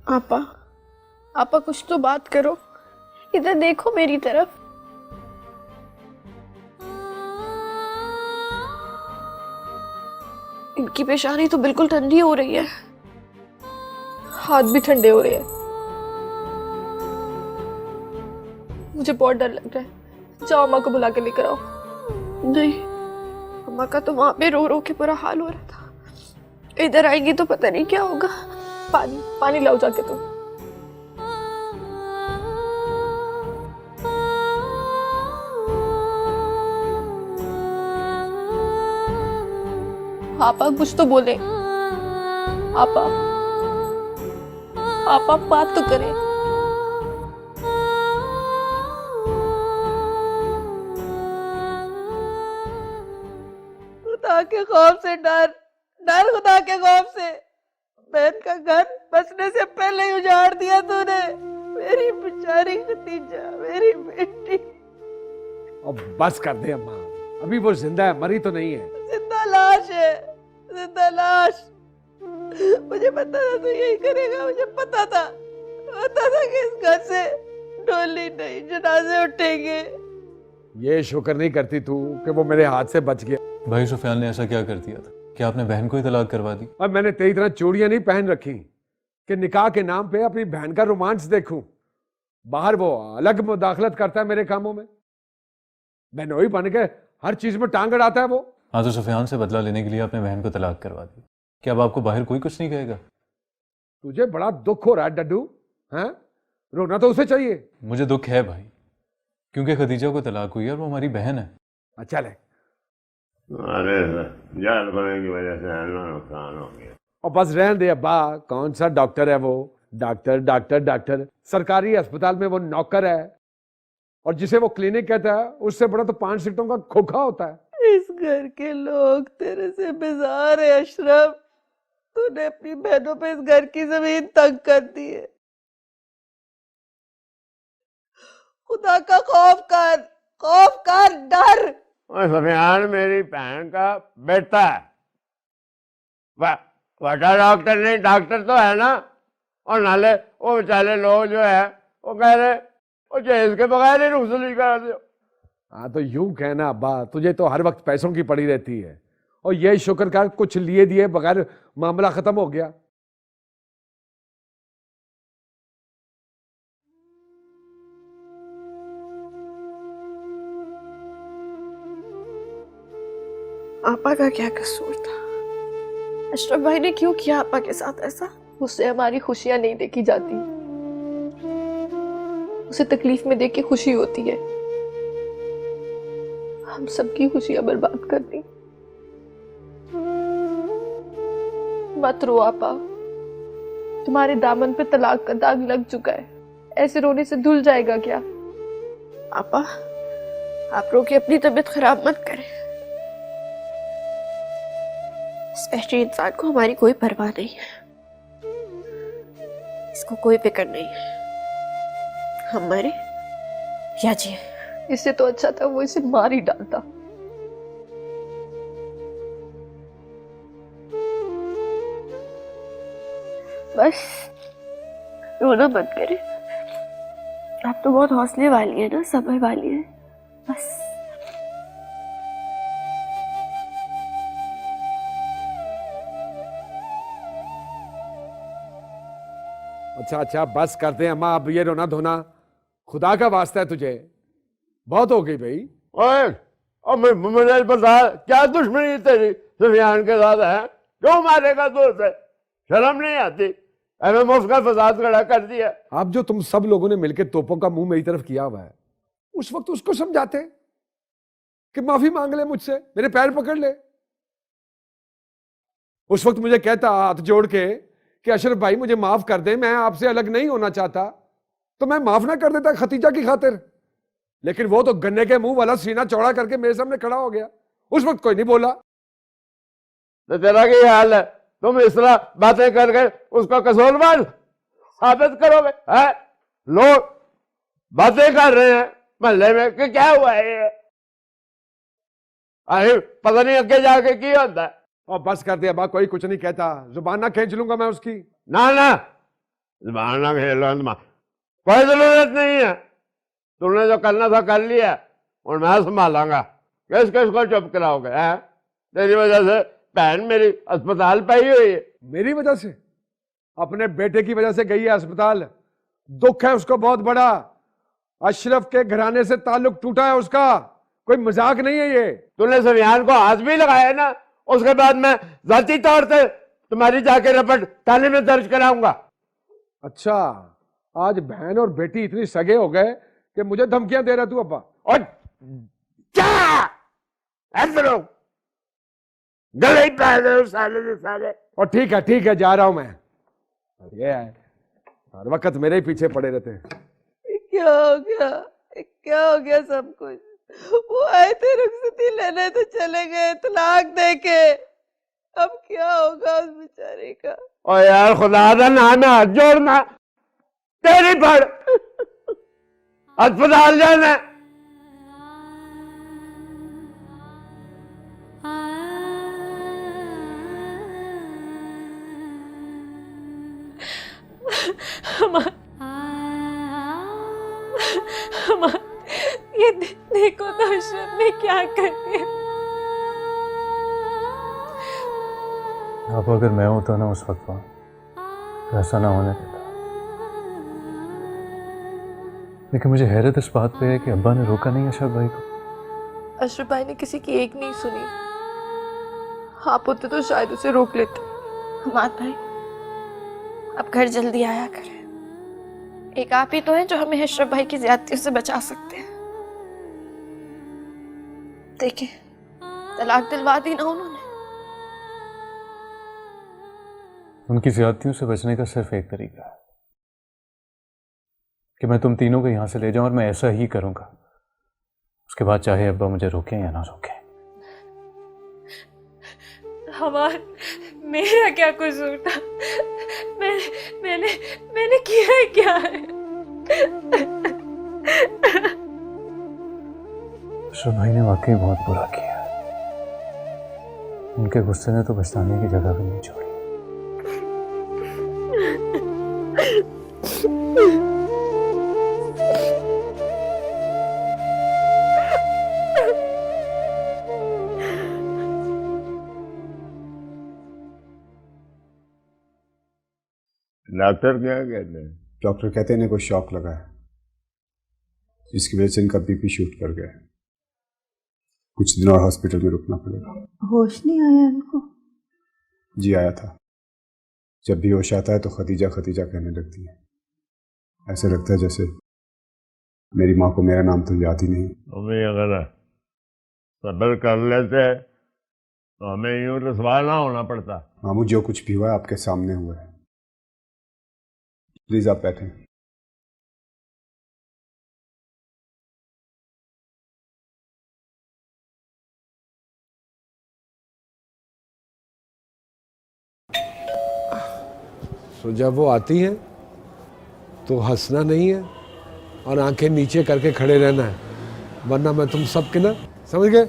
आपा, आपा कुछ तो बात करो, इधर देखो मेरी तरफ। इनकी पेशानी तो बिल्कुल ठंडी हो रही है, हाथ भी ठंडे हो रहे हैं। मुझे बहुत डर लग रहा है, जाओ अम्मा को बुला के लेकर आओ। नहीं, अम्मा का तो वहां पे रो रो के बुरा हाल हो रहा था, इधर आएंगी तो पता नहीं क्या होगा। पानी पानी लाओ जाके तुम। आपा कुछ तो बोले, आपा आपा बात तो करें। खुदा के खौफ से डर, डर खुदा के खौफ से। बहन का घर बसने से पहले ही उजाड़ दिया तूने। मेरी बेचारी खतीजा, मेरी बेटी। अब बस कर दे अम्मा, अभी वो जिंदा है, मरी तो नहीं है। जिंदा लाश है, जिंदा लाश। मुझे पता था तू यही करेगा, मुझे पता था कि इस घर से डोली नहीं जनाजे उठेंगे। ये शुक्र नहीं करती तू कि वो मेरे हाथ से बच गया। भाई सुफियान ने ऐसा क्या कर दिया था? क्या आपने बहन को ही तलाक करवा दी? अब मैंने तेरी तरह चूड़ियां नहीं पहन रखी कि निकाह के नाम पे अपनी बहन का रोमांस देखूं। बाहर वो अलग मुदाखलत करता है मेरे कामों में, बहनोई बन के हर चीज में टांग अड़ाता है वो। हाँ, तो सुफियान से बदला लेने के लिए आपने बहन को तलाक करवा दी। क्या अब आपको बाहर कोई कुछ नहीं कहेगा? तुझे बड़ा दुख हो रहा है डड्डू, हैं? रोना तो उसे चाहिए। मुझे दुख है भाई, क्योंकि खदीजा को तलाक हुई है और वो हमारी बहन है। अच्छा ले, अरे जाल करने की वजह से नुकसान हो गया। और बस रहने दे अब्बा, कौन सा डॉक्टर है वो? डॉक्टर डॉक्टर डॉक्टर, सरकारी अस्पताल में वो नौकर है, और जिसे वो क्लिनिक कहता है उससे बड़ा तो 5 सीटों का खोखा होता है। इस घर के लोग तेरे से बेजार है अशरफ। तूने अपनी बहनों पे इस घर की जमीन तंग कर दी है। खुदा का खौफ कर, डर। और सुफियान मेरी बहन का बेटा है, बड़ा डॉक्टर नहीं, डॉक्टर तो है ना। और नाले वो बेचारे लोग जो है वो कह रहे वो जहेज के बगैर ही रुखसती करा दो। हाँ तो यूं कहना अब्बा, तुझे तो हर वक्त पैसों की पड़ी रहती है, और ये शुक्र कर कुछ लिए दिए बगैर मामला खत्म हो गया। आपा का क्या कसूर था? अशरफ भाई ने क्यों किया आपा के साथ ऐसा? उससे हमारी खुशियां नहीं देखी जाती, उसे तकलीफ में देख के खुशी होती है। हम सबकी खुशियां बर्बाद कर दी। मत रो आपा, तुम्हारे दामन पे तलाक का दाग लग चुका है, ऐसे रोने से धुल जाएगा क्या? आपा, आप रो के अपनी तबीयत खराब मत करें। इस वहशी इंसान को हमारी कोई परवाह नहीं है, इसको कोई फिक्र नहीं है हम मरे या जिए। इससे तो अच्छा था वो इसे मार ही डालता। बस रोना मत करे, आप तो बहुत हौसले वाली है ना, सब्र वाली है। बस अच्छा अच्छा बस करते हैं अम्मा, अब ये रोना धोना खुदा का वास्ता है तुझे, बहुत हो गई भाई। ओए और मुझे बता, क्या दुश्मनी तेरी सुफियान के साथ है? क्यों मारेगा तू उसे? शर्म नहीं आती? हमें मुफ्त का फसाद खड़ा कर दिया। अब जो तुम सब लोगों ने मिलकर तोपों का मुंह मेरी तरफ किया हुआ है, उस वक्त उसको समझाते कि माफी मांग ले मुझसे, मेरे पैर पकड़ ले। उस वक्त मुझे कहता हाथ जोड़ के कि अशरफ भाई मुझे माफ कर दे, मैं आपसे अलग नहीं होना चाहता, तो मैं माफ ना कर देता खतीजा की खातिर। लेकिन वो तो गन्ने के मुंह वाला सीना चौड़ा करके मेरे सामने खड़ा हो गया, उस वक्त कोई नहीं बोला। तो तेरा क्या हाल है? तुम इस तरह बातें करके उसका कसूरवार साबित करोगे? है लोग बातें कर रहे हैं मोहल्ले में कि क्या हुआ है ये, अरे पता नहीं आगे जाके की होता है। और बस कर दिया बा, कोई कुछ नहीं कहता, जुबान ना खींच लूंगा मैं उसकी। ना ना, ज़बान ना खेलो कोई जरूरत नहीं है। तुमने जो करना था कर लिया और मैं संभालांगा। किस किस को चुप कराओगे? हैं? तेरी वजह से बहन मेरी अस्पताल पाई हुई है। मेरी वजह से? अपने बेटे की वजह से गई है अस्पताल। दुख है उसको बहुत बड़ा। अशरफ के घराने से ताल्लुक टूटा है उसका, कोई मजाक नहीं है ये। तूने सफियान को हाथ भी लगाया ना, उसके बाद मैं जाती तौर से तुम्हारी जाके रपट थाने में दर्ज कराऊंगा। अच्छा, आज बहन और बेटी इतनी सगे हो गए कि मुझे धमकियां दे रहा तू अब्बा। और क्या ऐसे लोग गले ही पहन रहे हो साले से साले। और ठीक है जा रहा हूं मैं। ये है, हर वक्त मेरे ही पीछे पड़े रहते हैं। क्या हो गया सब कुछ? वो आए थे रुखसती लेने तो चले गए तलाक देके। अब क्या होगा उस बेचारे का? और यार खुदा का नाम है, हाथ जोड़ना तेरी पड़ अस्पताल जाना। ये देखो तो अशरफ ने क्या कर दिया। आप अगर मैं होता ना उस वक्त वहाँ तो ऐसा ना होने देता। लेकिन मुझे हैरत इस बात पे है कि अब्बा ने रोका नहीं अशरफ भाई को। अशरफ भाई ने किसी की एक नहीं सुनी। आप होते तो शायद उसे रोक लेते। हमाद भाई, अब घर जल्दी आया करें। एक आप ही तो हैं जो हमें अशरफ भाई की ज्यादतियों से बचा सकते हैं। देखिए, तलाक दिलवा दी ना उन्होंने। उनकी ज्यादतियों से बचने का सिर्फ एक तरीका है कि मैं तुम तीनों को यहां से ले जाऊं, और मैं ऐसा ही करूंगा। उसके बाद चाहे अब्बा मुझे रोकें या ना रोकें। हमार, मेरा क्या कसूर था? मैंने किया क्या है? अशरफ भाई ने वाकई बहुत बुरा किया। उनके गुस्से ने तो पछताने की जगह भी नहीं छोड़ी। डॉक्टर क्या कहते हैं? डॉक्टर कहते हैं इन्हें कोई शॉक लगा है, जिसकी वजह से इनका बीपी शूट कर गया है। कुछ दिन और हॉस्पिटल में रुकना पड़ेगा। होश नहीं आया इनको? जी आया था। जब भी होश आता है तो खदीजा खदीजा कहने लगती है। ऐसे लगता है जैसे मेरी माँ को मेरा नाम तो याद ही नहीं। तुम्हें अगर सब्र कर लेते तो हमें यूं रसवा ना होना पड़ता। मामू, जो कुछ भी हुआ है आपके सामने हुआ है। प्लीज आप बैठें। तो जब वो आती हैं तो हंसना नहीं है और आंखें नीचे करके खड़े रहना है, वरना मैं तुम सबके ना, समझ गए?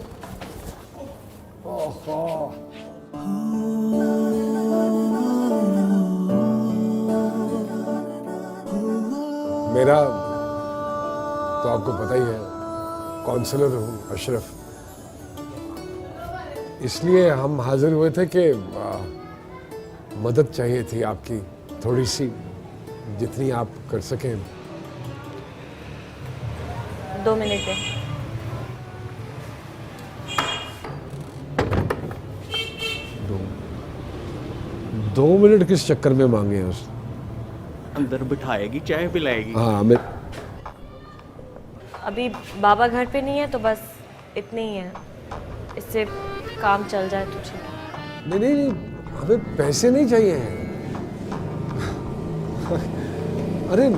मेरा तो आपको पता ही है, काउंसलर हूँ अशरफ। इसलिए हम हाजिर हुए थे कि मदद चाहिए थी आपकी, थोड़ी सी, जितनी आप कर सकें। 2 मिनट है। दो मिनट किस चक्कर में मांगे हैं उसने? अंदर बिठाएगी, चाय पिलाएगी। हाँ, मैं अभी बाबा घर पे नहीं है तो बस इतनी ही है, इससे काम चल जाए तो ठीक है। नहीं, हमें पैसे नहीं चाहिए हैं। अरे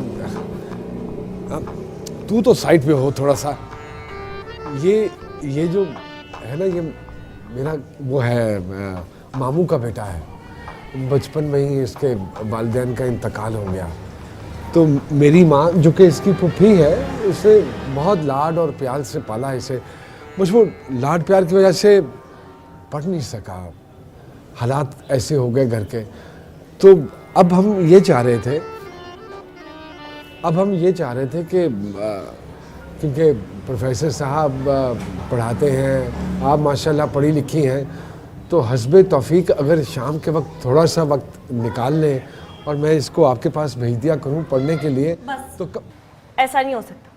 तू तो साइड पे हो थोड़ा सा। ये जो है ना, ये मेरा वो है, मामू का बेटा है। बचपन में ही इसके वालिदैन का इंतकाल हो गया, तो मेरी माँ जो कि इसकी फूफी है, इसे बहुत लाड और प्यार से पाला इसे। मुझ वो लाड प्यार की वजह से पढ़ नहीं सका, हालात ऐसे हो गए घर के। तो अब हम ये चाह रहे थे अब हम ये चाह रहे थे कि क्योंकि प्रोफेसर साहब पढ़ाते हैं, आप माशाल्लाह पढ़ी लिखी हैं, तो हस्बे तौफीक अगर शाम के वक्त थोड़ा सा वक्त निकाल लें और मैं इसको आपके पास भेज दिया करूं पढ़ने के लिए। बस तो ऐसा नहीं हो सकता।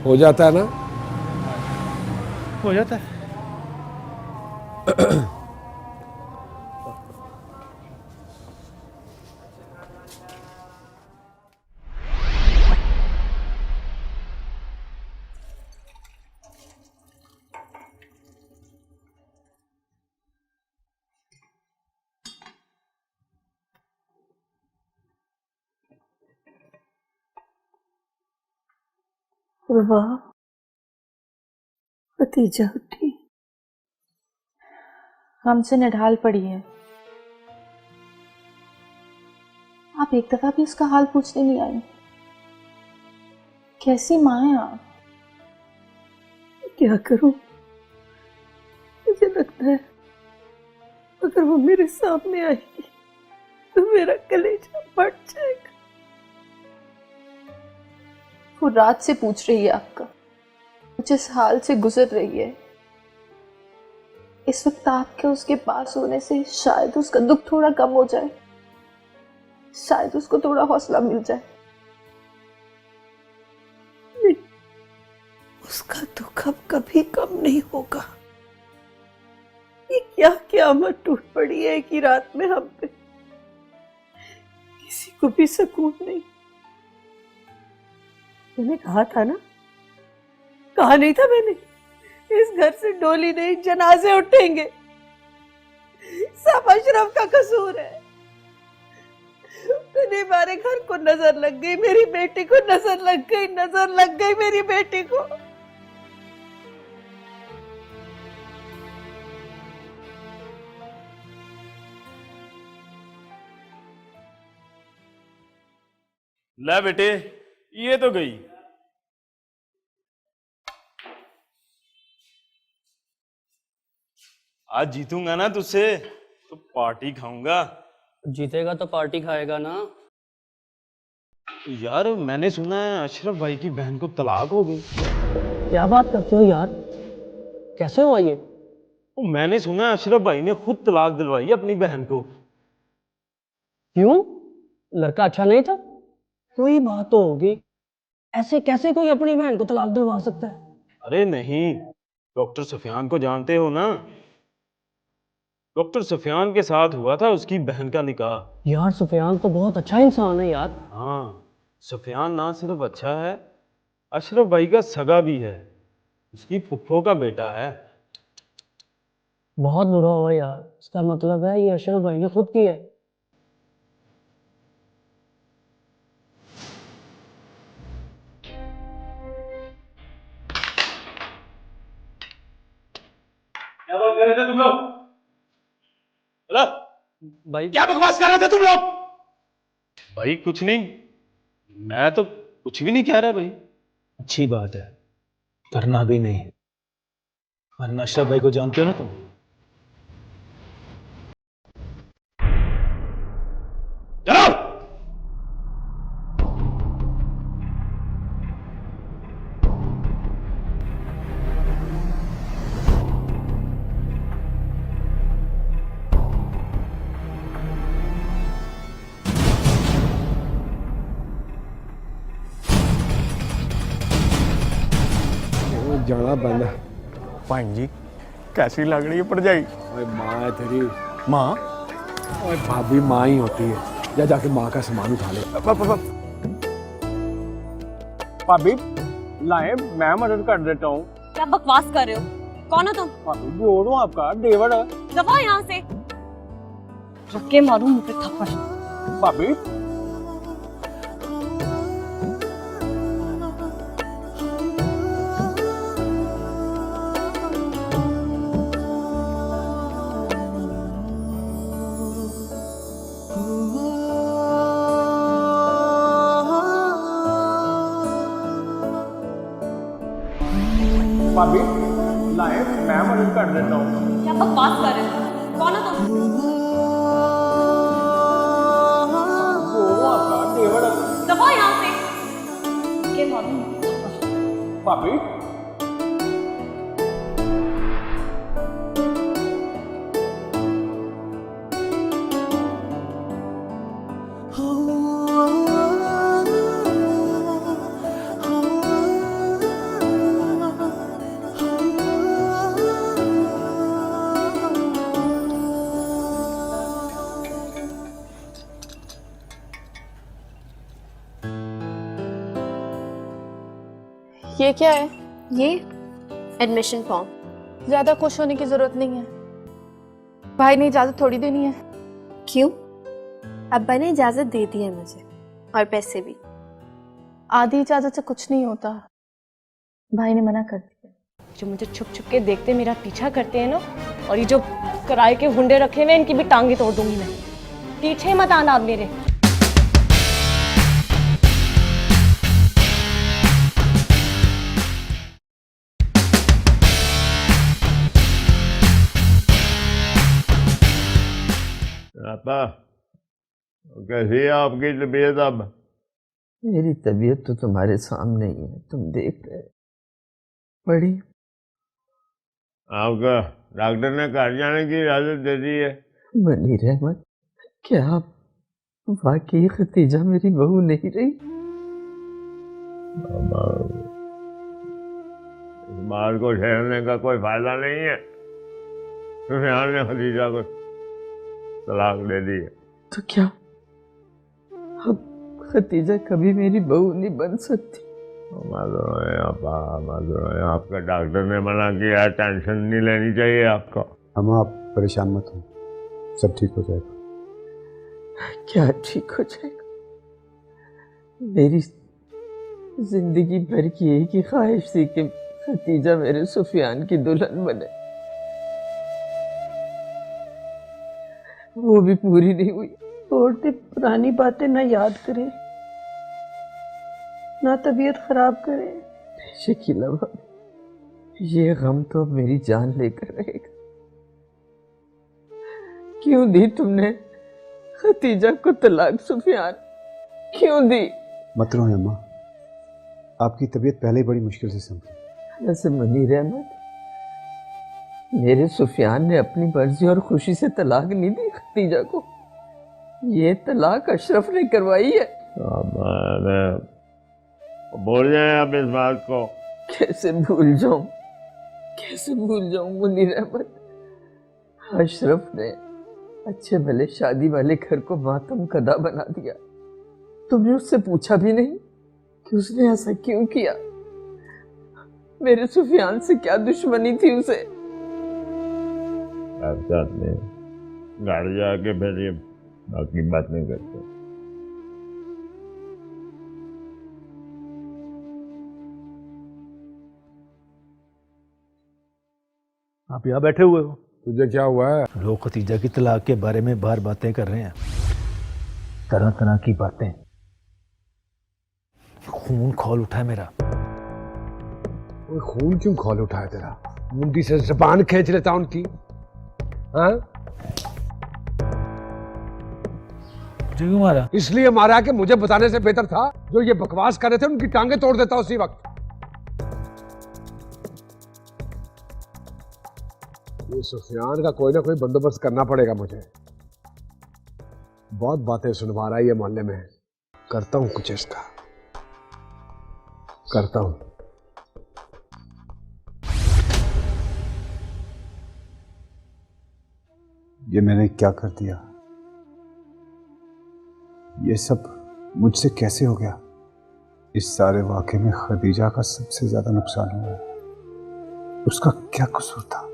हो जाता है ना? हो जाता है। वाह, भतीजा उठी। हमसे निढाल पड़ी है। आप एक दफा भी उसका हाल पूछने नहीं आई। कैसी माँ है आप? क्या करूं, मुझे लगता है अगर वो मेरे सामने आएगी तो मेरा कलेजा फट जाएगा। वो रात से पूछ रही है आपका, जिस हाल से गुजर रही है। इस वक्त आपके उसके पास होने से शायद उसका दुख थोड़ा कम हो जाए, शायद उसको थोड़ा हौसला मिल जाए। उसका दुख अब कभी कम नहीं होगा। ये क्या क़यामत टूट पड़ी है कि रात में हम पे किसी को भी सुकून नहीं। मैंने कहा था ना, कहा नहीं था मैंने, इस घर से डोली नहीं जनाजे उठेंगे। सब अशरफ का कसूर है। मैंने बारे घर को नजर लग गई, मेरी बेटी को नजर लग गई, नजर लग गई मेरी बेटी को। ले बेटे, ये तो गई। आज जीतूंगा ना तुझसे तो पार्टी खाऊंगा। जीतेगा तो पार्टी खाएगा ना। यार मैंने सुना है अशरफ भाई की बहन को तलाक हो गई। क्या बात करते हो यार, कैसे हुआ ये? मैंने सुना है अशरफ भाई ने खुद तलाक दिलवाई अपनी बहन को। क्यों? लड़का अच्छा नहीं था? कोई बात तो होगी। ऐसे कैसे कोई अपनी बहन को तलाक दिलवा सकता है? अरे नहीं, डॉक्टर सुफियान को जानते हो ना? डॉक्टर सुफियान के साथ हुआ था उसकी बहन का निकाह। यार सुफियान तो बहुत अच्छा इंसान है यार। हाँ, सुफियान ना सिर्फ अच्छा है, अशरफ भाई का सगा भी है, उसकी फुफ्फो का बेटा है। बहुत बुरा हुआ यार, इसका मतलब है ये अशरफ भाई ने खुद किया है। क्या बात कर रहे थे तुम लोग? हेलो? भाई क्या बकवास कर रहे थे तुम लोग? भाई कुछ नहीं, मैं तो कुछ भी नहीं कह रहा भाई। अच्छी बात है, करना भी नहीं। वरना अशरफ भाई को जानते हो ना तुम? चलो। जाना पैंदा। भाई जी कैसी लग रही है भरजाई? ओए माँ है तेरी। माँ? ओए भाभी माँ ही होती है। जा जाके माँ का सामान उठा ले। भाभी लाए, मैं मदद कर देता हूँ। क्या बकवास कर रहे हो? कौन हो तुम? भाभी जोड़ हूँ आपका देवर है। दफा यहाँ से, रख के मारूं मुंह पे थप्पड़। भाभी भाभी लाए मैं मदद कर देता हूँ। क्या बकवास कर रहे हो? कौन है तुम? वो आपका देवर दबो यहाँ से। के भाभी ये क्या है? ये एडमिशन फॉर्म। ज्यादा खुश होने की जरूरत नहीं है, भाई ने इजाजत थोड़ी देनी है। क्यों? अब्बा ने इजाजत दे दी है मुझे, और पैसे भी। आधी इजाजत से कुछ नहीं होता, भाई ने मना कर दिया। जो मुझे छुप छुप के देखते मेरा पीछा करते हैं ना, और ये जो किराए के हुंडे रखे हुए हैं, इनकी भी टांगे तोड़ दूंगी मैं। पीछे मत आना आप मेरे। पापा कैसी है आपकी तबीयत अब? मेरी तबीयत तो तुम्हारे सामने ही है, तुम देख रहे। बड़ी आपका डॉक्टर ने घर जाने की इजाजत दे दी है। मनीर अहमद, क्या आप वाकई खतीजा मेरी बहू नहीं रही? इस बात को ठहरने का कोई फायदा नहीं है। सुफियान ने खदीजा को तलाक दे दी है। तो क्या अब खतीजा कभी मेरी बहू नहीं बन सकती? आपका डॉक्टर ने मना किया, टेंशन नहीं लेनी चाहिए आपको। अम्मा आप परेशान मत हो, सब ठीक हो जाएगा। क्या ठीक हो जाएगा? मेरी जिंदगी भर की यही की ख्वाहिश थी कि खतीजा मेरे सुफियान की दुल्हन बने, वो भी पूरी नहीं हुई। औरतें पुरानी बातें ना याद करें, ना तबीयत खराब करें। शकीला भाभी, ये गम तो अब मेरी जान लेकर रहेगा। क्यों दी तुमने खतीजा को तलाक सुफियान? क्यों दी? मत रोएं अम्मा, आपकी तबीयत पहले ही बड़ी मुश्किल से संभली। वैसे मनीर अहमद, मेरे सुफियान ने अपनी मर्जी और खुशी से तलाक नहीं दी खतीजा को, ये तलाक अशरफ ने करवाई है। भूल जाए आप इस बात को। कैसे भूल जाऊं, कैसे भूल जाऊं मुनीर अहमद? अशरफ ने अच्छे भले शादी वाले घर को मातम कदा बना दिया। तुमने उससे पूछा भी नहीं कि उसने ऐसा क्यों किया? मेरे सुफियान से क्या दुश्मनी थी उसे? घर जाके फिर ये बाकी बात नहीं करते। आप यहाँ बैठे हुए हो? तुझे क्या हुआ है? लोग खतीजा की तलाक के बारे में बाहर बातें कर रहे हैं, तरह तरह की बातें। खून खौल उठा है मेरा। वो खून क्यों खोल उठाया तेरा? मुंडी से जबान खींच लेता उनकी। हाँ? क्यों मारा? इसलिए मारा कि मुझे बताने से बेहतर था जो ये बकवास कर रहे थे उनकी टांगे तोड़ देता उसी वक्त। ये सुफियान का कोई ना कोई बंदोबस्त करना पड़ेगा मुझे। बहुत बातें सुनवा रहा है ये मोहल्ले में, करता हूं कुछ इसका, करता हूं। ये मैंने क्या कर दिया? ये सब मुझसे कैसे हो गया? इस सारे वाकये में खदीजा का सबसे ज्यादा नुकसान हुआ है। उसका क्या कसूर था?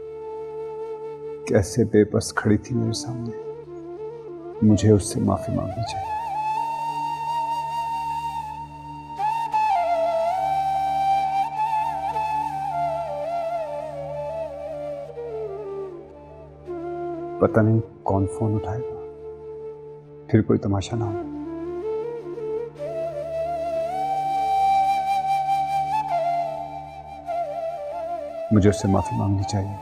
कैसे बेबस खड़ी थी मेरे सामने। मुझे उससे माफी मांगनी चाहिए। पता नहीं कौन फोन उठाएगा, फिर कोई तमाशा ना हो। मुझे उससे माफी मांगनी चाहिए।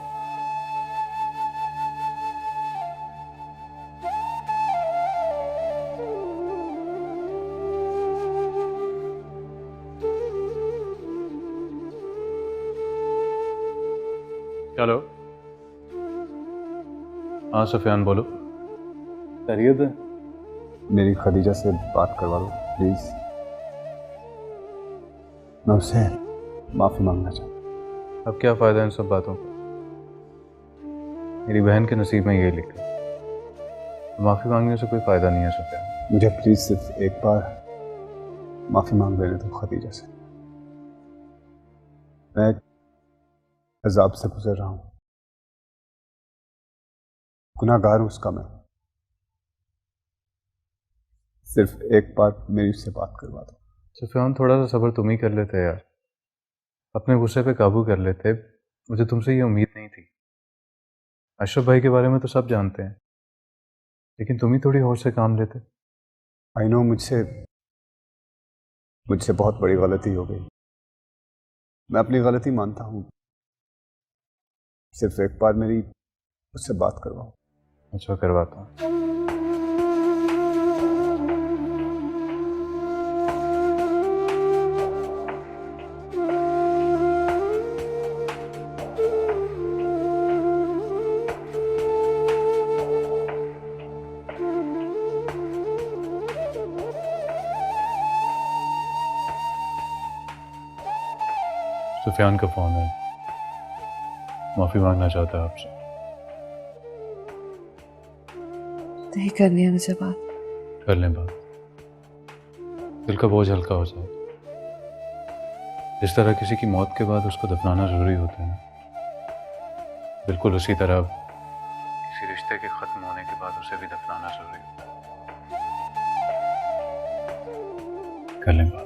हेलो। हाँ सुफियान बोलो। खैरियत है? मेरी खदीजा से बात करवा दो प्लीज। मैं उससे माफी मांगना चाहता हूँ। अब क्या फ़ायदा इन सब बातों का? मेरी बहन के नसीब में यही लिखा है। माफ़ी मांगने से कोई फ़ायदा नहीं है सुफियान। मुझे प्लीज सिर्फ एक बार माफी मांग लेने दो खदीजा से। मैं अजाब से गुजर रहा हूं, गुनाहगार हूं उसका मैं। सिर्फ एक बार मेरी उससे बात करवा दो। सुफियान थोड़ा सा सब्र तुम ही कर लेते यार, अपने गुस्से पे काबू कर लेते। मुझे तुमसे ये उम्मीद नहीं थी। अशरफ भाई के बारे में तो सब जानते हैं, लेकिन तुम ही थोड़ी होश से काम लेते। आई नो मुझसे बहुत बड़ी गलती हो गई। मैं अपनी गलती मानता हूं। सिर्फ एक बार मेरी उससे बात करवाओ। अच्छा करवाता हूँ। सुफियान का फोन है, माफी मांगना चाहता है आपसे। नहीं करनी है मुझे बात। कर लें बात, दिल का बोझ हल्का हो जाए। जिस तरह किसी की मौत के बाद उसको दफनाना जरूरी होता है ना, बिल्कुल उसी तरह किसी रिश्ते के खत्म होने के बाद उसे भी दफनाना जरूरी होता है। कर लें बात।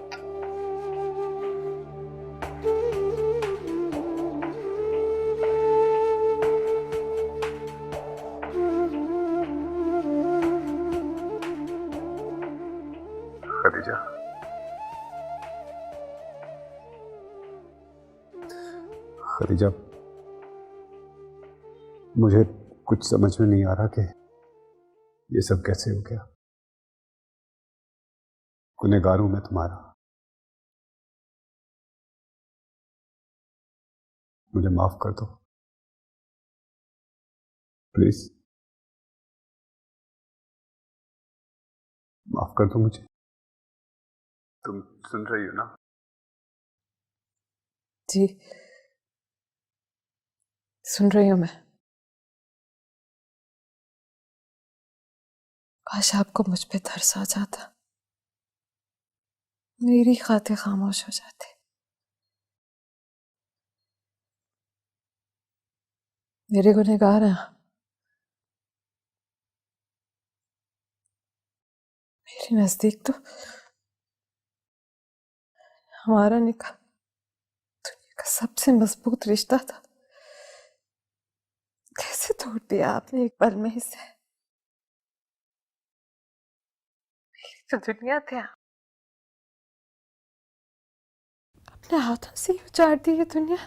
खदीजा, खदीजा, मुझे कुछ समझ में नहीं आ रहा कि ये सब कैसे हो गया। गुनहगार हूं मैं तुम्हारा। मुझे माफ कर दो प्लीज। माफ कर दो मुझे। तुम सुन रही हो ना? जी सुन रही हूं मैं। काश आपको मुझ पे तरस आ जाता, मेरी खातिर खामोश हो जाते। मेरे गुनहगार हैं आप। मेरे नजदीक तो हमारा निकाह दुनिया का सबसे मजबूत रिश्ता था। कैसे तोड़ दिया आपने एक पल में इसे। मेरी तो दुनिया थे आप, अपने हाथों से ही उजाड़ दी ये दुनिया।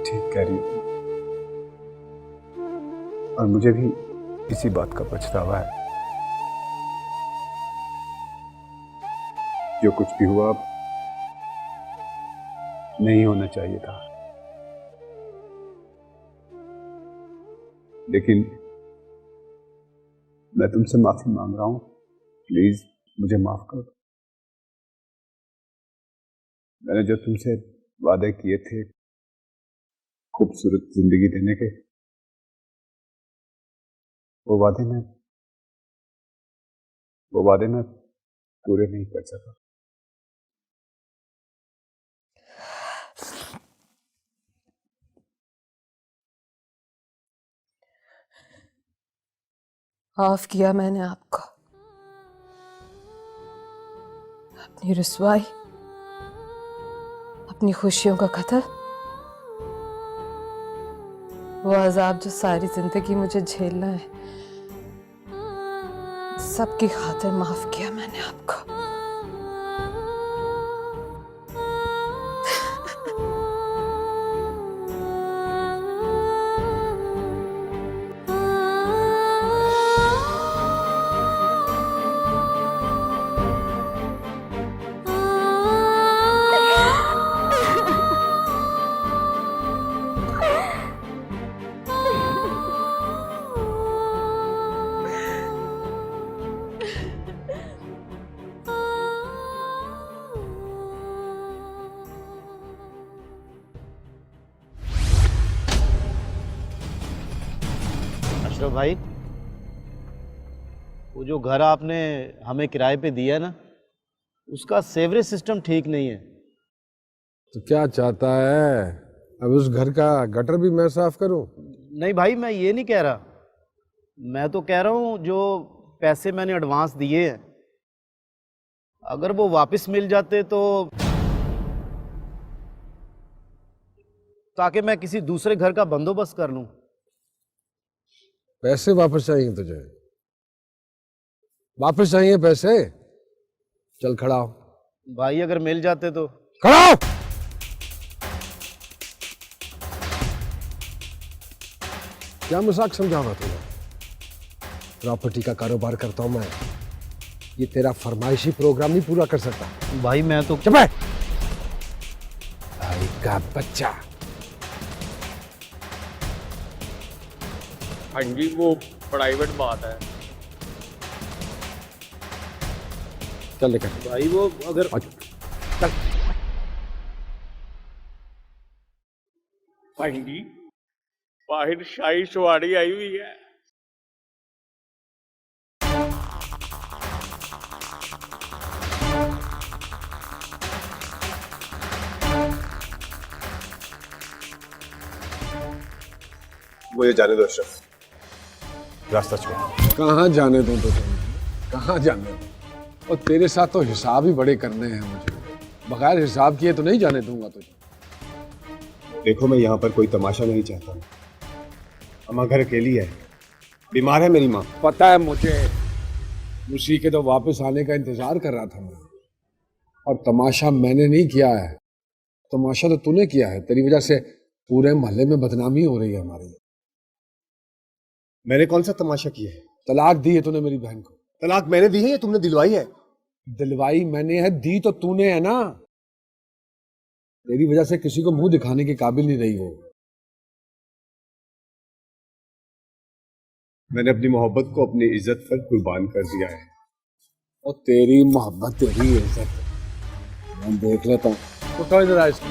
ठीक कह रही हो। और मुझे भी इसी बात का पछतावा है। जो कुछ भी हुआ नहीं होना चाहिए था, लेकिन मैं तुमसे माफी मांग रहा हूं। प्लीज मुझे माफ कर दो। मैंने जो तुमसे वादे किए थे खूबसूरत जिंदगी देने के, वो वादे मैं पूरे नहीं कर सका। माफ किया मैंने आपको। अपनी रुसवाई, अपनी खुशियों का कत्ल वो अजाब जो सारी जिंदगी मुझे झेलना है, सबकी खातिर माफ किया मैंने आपको। अशरफ भाई, वो जो घर आपने हमें किराए पे दिया ना, उसका सेवरेज सिस्टम ठीक नहीं है। तो क्या चाहता है? अब उस घर का गटर भी मैं साफ करूं? नहीं भाई, मैं ये नहीं कह रहा। मैं तो कह रहा हूँ जो पैसे मैंने एडवांस दिए हैं, अगर वो वापस मिल जाते तो, ताकि मैं किसी दूसरे घर का बंदोबस्त कर लूं। पैसे वापस चाहिए तुझे? वापस चाहिए पैसे? चल खड़ा हो। भाई अगर मिल जाते तो। खड़ा हो। क्या मजाक समझावा तुझे? प्रॉपर्टी का कारोबार करता हूं मैं, ये तेरा फरमाइशी प्रोग्राम नहीं पूरा कर सकता। भाई मैं तो। चुप है भाई का बच्चा। हाँ जी, वो प्राइवेट बात है। चल लेकर भाई वो अगर चल। हाँ जी, बाहर शाही सवारी आई हुई है। मुझे जाने दो अशरफ, रास्ता छोड़। कहाँ जाने दूं तो तुम? कहाँ जाने दूं? और तेरे साथ तो हिसाब ही बड़े करने हैं मुझे। बगैर हिसाब किए तो नहीं जाने दूंगा तुझे। देखो, मैं यहाँ पर कोई तमाशा नहीं चाहता हूँ। अम्मा घर अकेली है, बीमार है मेरी माँ। पता है मुझे, उसी के तो वापस आने का इंतजार कर रहा था मैं। और तमाशा मैंने नहीं किया है, तमाशा तो तूने किया है। तेरी वजह से पूरे मोहल्ले में बदनामी हो रही है हमारी। मैंने कौन सा तमाशा किया है? तलाक दी है तूने मेरी बहन को। तलाक मैंने दी है या तुमने दिलवाई है? दिलवाई मैंने है, दी तो तूने है ना। तेरी वजह से किसी को मुंह दिखाने के काबिल नहीं रही वो। मैंने अपनी मोहब्बत को अपनी इज्जत पर कुर्बान कर दिया है। और तेरी मोहब्बत तेरी इज्जत मैं देख लेता हूँ। उठो इधर आ इसको।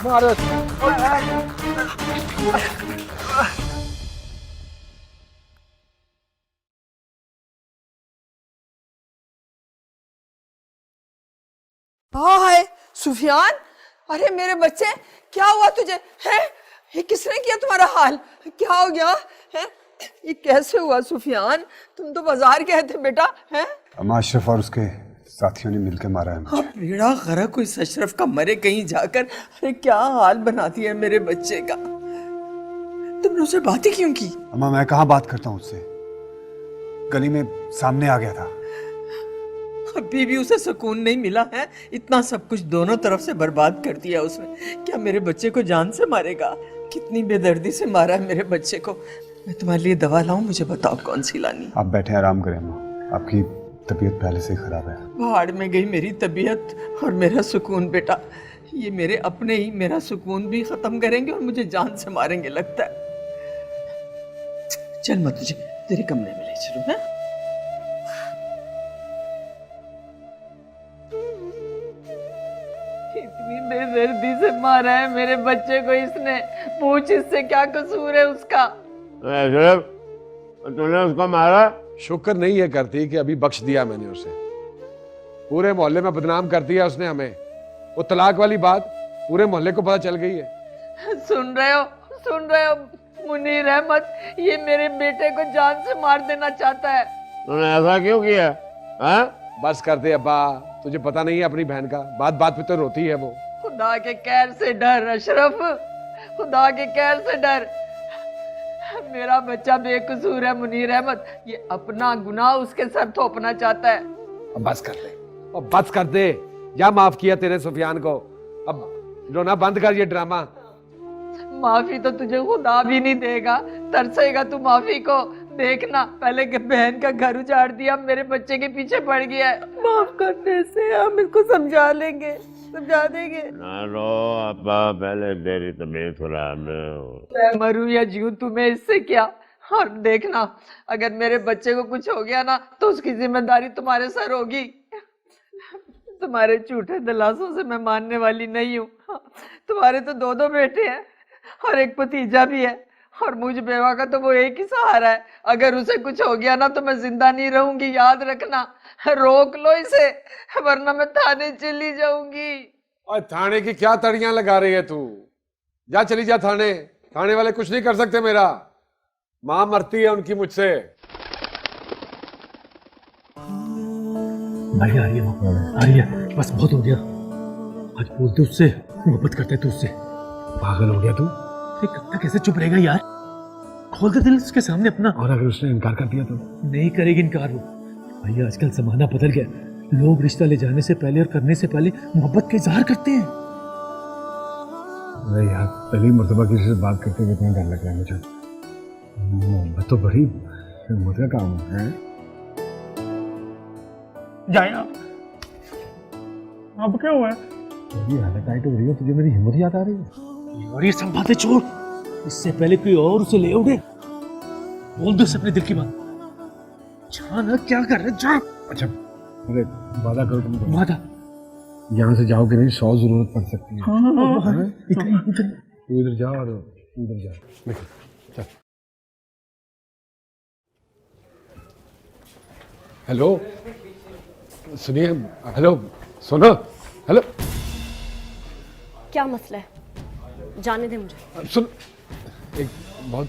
मारो। हाय सुफियान, अरे मेरे बच्चे, क्या हुआ तुझे? है ये किसने किया तुम्हारा हाल? क्या हो गया है? ये कैसे हुआ सुफियान? तुम तो बाजार गए थे बेटा। है अम्मा, अशरफ और उसके साथियों ने मिलकर मारा है मुझे। बेड़ा गरक कोई अशरफ का मरे कहीं जाकर। अरे क्या हाल बना दिया है मेरे बच्चे का। तुमने उससे बातें क्यों की? अम्मा, मैं कहाँ बात करता हूँ उससे, गली में सामने आ गया था। अभी भी उसे सुकून नहीं मिला है? इतना सब कुछ दोनों तरफ से बर्बाद कर दिया उसने। क्या मेरे बच्चे को जान से मारेगा? कितनी बेदर्दी से मारा है मेरे बच्चे को। मैं तुम्हारे लिए दवा लाऊं? मुझे बताओ कौन सी लानी। आप बैठे आराम करें अम्मा, आपकी तबीयत पहले से ही खराब है। भाड़ में गई मेरी तबीयत और मेरा सुकून बेटा। ये मेरे अपने ही मेरा सुकून भी खत्म करेंगे और मुझे जान से मारेंगे लगता है। चल मैं तुझे तेरे कमरे में ले चलूं। है इतनी बेदर्दी से मारा है मेरे बच्चे को इसने। पूछ इससे क्या कसूर है उसका? तूने उसको मारा? शुक्र नहीं है करती कि अभी बख्श दिया मैंने उसे। पूरे मोहल्ले में बदनाम कर दिया उसने हमें। वो तलाक वाली बात पूरे मोहल्ले को पता चल गई है। सुन रहे हो मुनीर अहमद, ये मेरे बेटे को जान से मार देना चाहता है। तूने ऐसा क्यों किया? हाँ? बस कर दे अब्बा, तुझे पता नहीं है अपनी बहन का, बात बात पे तो रोती है वो। खुदा के कहर से डर अशरफ, खुदा के कहर से डर। मेरा बच्चा बेकसूर है मुनीर अहमद, ये अपना गुनाह उसके सर थोपना चाहता है। अब बस कर दे, अब बस कर दे। या माफ किया तेरे सुफियान को, अब रोना बंद कर ये ड्रामा। माफी तो तुझे खुदा भी नहीं देगा, तरसेगा तू माफी को। देखना, पहले के बहन का घर उजाड़ दिया, मेरे बच्चे के पीछे पड़ गया है। माफ करने से हम इसको समझा लेंगे, समझा देंगे। ना रो अब्बा, पहले मेरी तबीयत खराब है। मैं मरूं या जीऊं तुम्हें इससे क्या। और देखना, अगर मेरे बच्चे को कुछ हो गया ना तो उसकी जिम्मेदारी तुम्हारे सर होगी। तुम्हारे झूठे दिलासों से मैं मानने वाली नहीं हूँ। तुम्हारे तो दो दो बेटे हैं और एक भतीजा भी है, और मुझ बेवा का तो वो एक ही सहारा है। अगर उसे कुछ हो गया ना तो मैं जिंदा नहीं रहूंगी, याद रखना। रोक लो इसे, वरना मैं थाने चली जाऊंगी। और थाने की क्या तड़ियां लगा रही है तू? जा, चली जा थाने। थाने वाले कुछ नहीं कर सकते मेरा। मां मरती है उनकी मुझसे। भाई आ रही है, आ रही है, बस बहुत हो गया। आज बोलते उससे, मोहब्बत करते तू उससे। पागल हो गया तू? कब तक कैसे चुप रहेगा यार? खोल दे दिल उसके सामने अपना। और अगर उसने इनकार कर दिया तो? नहीं करेगी इनकार वो। भैया आजकल जमाना बदल गया, लोग रिश्ता ले जाने से पहले और करने से पहले मोहब्बत का इजहार करते हैं। अरे यार, पहली मर्तबा किसी से बात करते हुए इतना डर लग रहा है मुझे। मोहब्बत तो बड़ी हिम्मत का काम है। जाए आप। अब क्या हुआ है? मेरी हालत टाइट हो रही है, तुझे मेरी हिम्मत याद आ रही है? और ये सब बातें छोड़, इससे पहले कोई और उसे ले उड़े। बोल दो अपने दिल की बात। जाना, क्या कर रहे? जा। अच्छा, अरे वादा करो तुम। वादा? यहाँ से जाओगे नहीं, 100 जरूरत पड़ सकती है। हाँ, तू इधर जा और उधर जा। निकल, चल। हेलो, सुनिए। हेलो, सुनो। हेलो, क्या मसला है? जाने दे मुझे। सुन, एक बहुत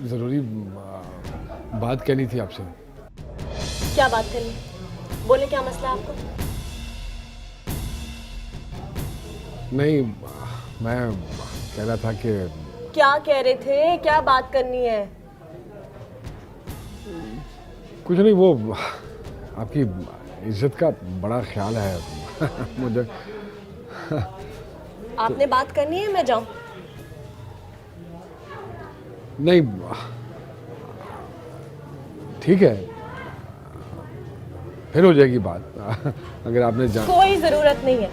जरूरी बात कहनी थी आपसे। क्या बात करनी? बोले, क्या मसला है आपको? नहीं, मैं कह रहा था कि। क्या कह रहे थे? क्या बात करनी है? कुछ नहीं, वो आपकी इज्जत का बड़ा ख्याल है मुझे। आपने बात करनी है, मैं जाऊं? नहीं, ठीक है, फिर हो जाएगी बात। अगर आपने कोई जरूरत नहीं है।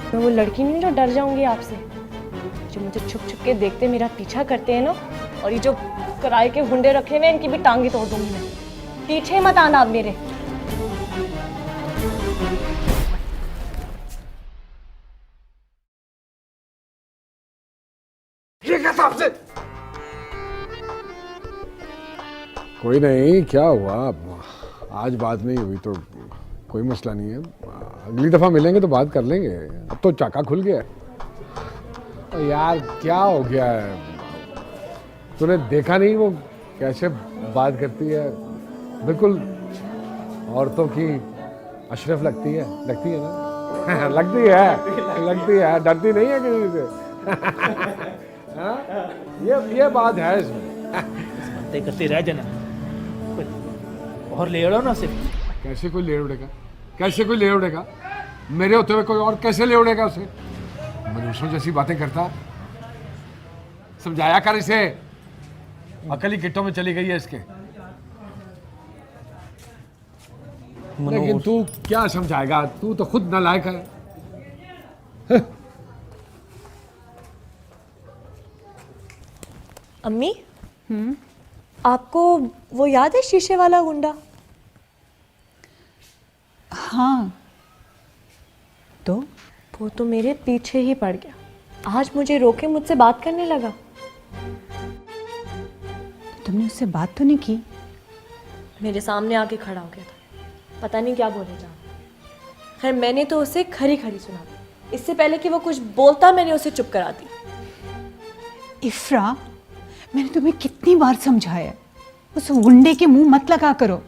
मैं वो लड़की नहीं जो डर जाऊंगी आपसे, जो मुझे छुप छुप के देखते मेरा पीछा करते हैं ना। और ये जो किराए के हुंडे रखे हुए, इनकी भी टांगी तोड़ दूंगी मैं। पीछे मत आना आप मेरे। ये क्या था आपसे? कोई नहीं, क्या हुआ? आज बात नहीं हुई तो कोई मसला नहीं है। अगली दफा मिलेंगे तो बात कर लेंगे। अब तो चाका खुल गया है। यार क्या हो गया है? तूने देखा नहीं वो कैसे बात करती है? बिल्कुल औरतों की अशरफ लगती है ना? लगती है, डरती नहीं है किसी से। ये बात है इसमें। बातें करते रह जाना, और ले उड़ो ना सिर्फ। कैसे कोई ले उड़ेगा? कैसे कोई ले उड़ेगा? मेरे होते हुए कोई और कैसे ले उड़ेगा उसे? मनुष्यों जैसी बातें करता। समझाया कर इसे, अकल ही गिट्टों में चली गई है इसके। लेकिन तू क्या समझाएगा? तू तो खुद नालायक है। अम्मी, आपको वो याद है शीशे वाला गुंडा? हाँ, तो वो तो मेरे पीछे ही पड़ गया। आज मुझे रोके मुझसे बात करने लगा। तुमने उससे बात तो नहीं की? मेरे सामने आके खड़ा हो गया था, पता नहीं क्या बोले जा। खैर, मैंने तो उसे खरी खरी सुना दी। इससे पहले कि वो कुछ बोलता, मैंने उसे चुप करा दी। इफ्रा, मैंने तुम्हें कितनी बार समझाया, उस गुंडे के मुंह मत लगा करो।